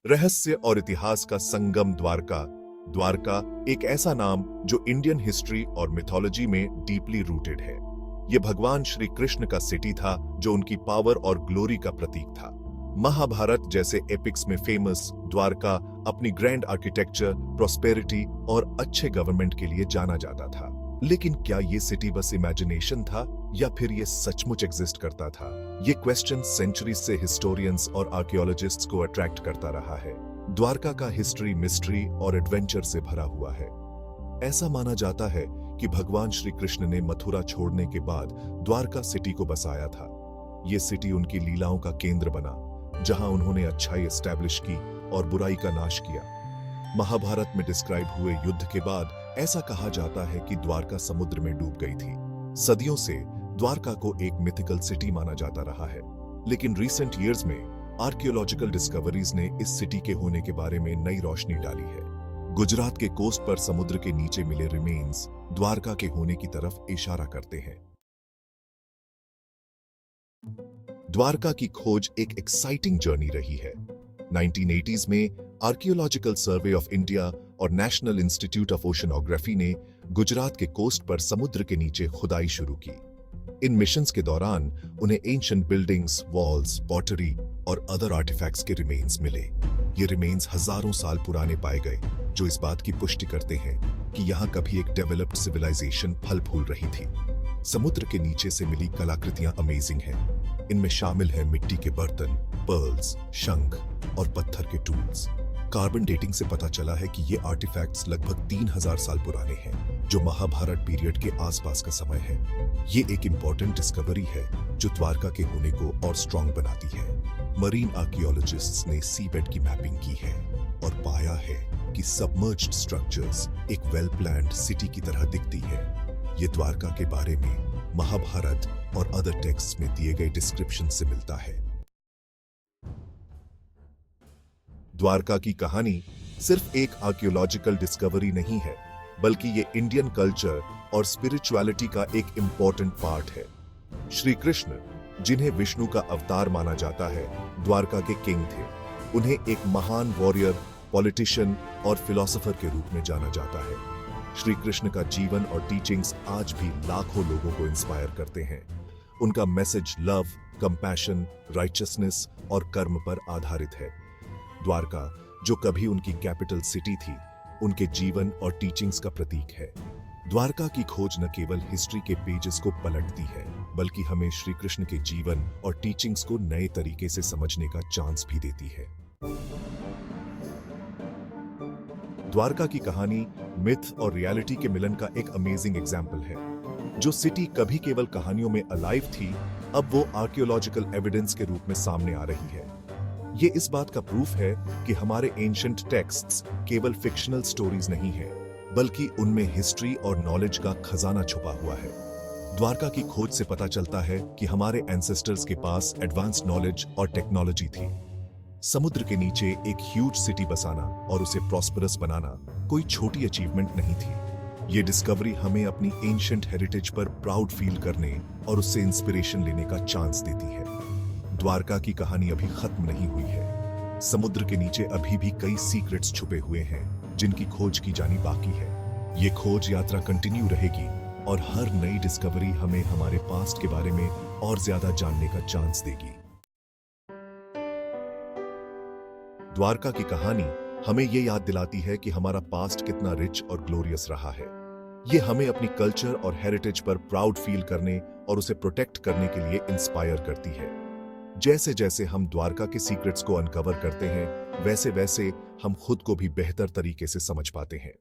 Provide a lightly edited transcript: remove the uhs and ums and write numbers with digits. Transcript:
रहस्य और इतिहास का संगम द्वारका। द्वारका एक ऐसा नाम जो इंडियन हिस्ट्री और मिथोलॉजी में डीपली रूटेड है। यह भगवान श्री कृष्ण का सिटी था जो उनकी पावर और ग्लोरी का प्रतीक था। महाभारत जैसे एपिक्स में फेमस द्वारका अपनी ग्रैंड आर्किटेक्चर, प्रॉस्पेरिटी और अच्छे गवर्नमेंट के लिए जाना जाता था। लेकिन क्या ये सिटी बस इमेजिनेशन था या फिर ये सचमुच एग्जिस्ट करता था? ये क्वेश्चन सेंचुरी से हिस्टोरियंस और आर्कियोलॉजिस्ट्स को अट्रैक्ट करता रहा है। द्वारका का हिस्ट्री मिस्ट्री और एडवेंचर से भरा हुआ है। ऐसा माना जाता है कि भगवान श्री कृष्ण ने मथुरा छोड़ने के बाद द्वारका सिटी को बसाया था। ये सिटी उनकी लीलाओं का केंद्र बना, जहां उन्होंने अच्छाई एस्टैब्लिश की और बुराई का नाश किया। महाभारत में डिस्क्राइब हुए युद्ध के बाद ऐसा कहा जाता है कि द्वारका समुद्र में डूब गई थी। सदियों से द्वारका को एक मिथिकल सिटी माना जाता रहा है, लेकिन रिसेंट ईयर्स में आर्कियोलॉजिकल डिस्कवरीज ने इस सिटी के होने के बारे में नई रोशनी डाली है। गुजरात के कोस्ट पर समुद्र के नीचे मिले रिमेन्स द्वारका के होने की तरफ इशारा करते हैं। द्वारका की खोज एक एक्साइटिंग जर्नी रही है। 1980s में आर्कियोलॉजिकल सर्वे ऑफ इंडिया और नेशनल इंस्टीट्यूट ऑफ ओशनोग्राफी ने गुजरात के कोस्ट पर समुद्र के नीचे खुदाई शुरू की। इन मिशंस के दौरान उन्हें एंशिएंट बिल्डिंग्स, वॉल्स, पॉटरी और अदर आर्टिफैक्ट्स के रिमेन्स मिले। ये रिमेन्स हजारों साल पुराने पाए गए, जो इस बात की पुष्टि करते हैं कि यहाँ कभी एक डेवलप्ड सिविलाइजेशन फल फूल रही थी। समुद्र के नीचे से मिली कलाकृतियां अमेजिंग हैं। इनमें शामिल है मिट्टी के बर्तन, पर्ल्स, शंख और पत्थर के टूल्स। कार्बन डेटिंग से पता चला है कि ये आर्टिफैक्ट्स लगभग 3000 साल पुराने हैं, जो महाभारत पीरियड के आसपास का समय है। ये एक इंपॉर्टेंट डिस्कवरी है जो द्वारका के होने को और स्ट्रॉन्ग बनाती है। मरीन आर्कियोलॉजिस्ट्स ने सीबेड की मैपिंग की है और पाया है कि सबमर्ज्ड स्ट्रक्चर्स एक वेल प्लान्ड सिटी की तरह दिखती है। ये द्वारका के बारे में महाभारत और अदर टेक्स्ट में दिए गए डिस्क्रिप्शन से मिलता है। द्वारका की कहानी सिर्फ एक आर्कियोलॉजिकल डिस्कवरी नहीं है, बल्कि ये इंडियन कल्चर और स्पिरिचुअलिटी का एक इंपॉर्टेंट पार्ट है। श्री कृष्ण, जिन्हें विष्णु का अवतार माना जाता है, द्वारका के किंग थे। उन्हें एक महान वॉरियर, पॉलिटिशियन और फिलोसोफर के रूप में जाना जाता है। श्री कृष्ण का जीवन और टीचिंग्स आज भी लाखों लोगों को इंस्पायर करते हैं। उनका मैसेज लव, कंपैशन, राइचियसनेस और कर्म पर आधारित है। द्वारका, जो कभी उनकी कैपिटल सिटी थी, उनके जीवन और टीचिंग्स का प्रतीक है। द्वारका की खोज न केवल हिस्ट्री के पेजेस को पलटती है, बल्कि हमें श्री कृष्ण के जीवन और टीचिंग्स को नए तरीके से समझने का चांस भी देती है। द्वारका की कहानी मिथ और रियलिटी के मिलन का एक अमेजिंग एग्जाम्पल है। जो सिटी कभी केवल कहानियों में अलाइव थी, अब वो आर्कियोलॉजिकल एविडेंस के रूप में सामने आ रही है। ये इस बात का प्रूफ है कि हमारे एंशिएंट टेक्स्ट्स केवल फिक्शनल स्टोरीज नहीं है, बल्कि उनमें हिस्ट्री और नॉलेज का खजाना छुपा हुआ है। द्वारका की खोज से पता चलता है कि हमारे एंसेस्टर्स के पास एडवांस नॉलेज और टेक्नोलॉजी थी। समुद्र के नीचे एक ह्यूज सिटी बसाना और उसे प्रॉस्परस बनाना कोई छोटी अचीवमेंट नहीं थी। ये डिस्कवरी हमें अपनी एंशिएंट हेरिटेज पर प्राउड फील करने और उससे इंस्पिरेशन लेने का चांस देती है। द्वारका की कहानी अभी खत्म नहीं हुई है। समुद्र के नीचे अभी भी कई सीक्रेट्स छुपे हुए हैं, जिनकी खोज की जानी बाकी है। ये खोज यात्रा कंटिन्यू रहेगी और हर नई डिस्कवरी हमें हमारे पास्ट के बारे में और ज्यादा जानने का चांस देगी। द्वारका की कहानी हमें ये याद दिलाती है कि हमारा पास्ट कितना रिच और ग्लोरियस रहा है। ये हमें अपनी कल्चर और हेरिटेज पर प्राउड फील करने और उसे प्रोटेक्ट करने के लिए इंस्पायर करती है। जैसे जैसे हम द्वारका के सीक्रेट्स को अनकवर करते हैं, वैसे वैसे हम खुद को भी बेहतर तरीके से समझ पाते हैं।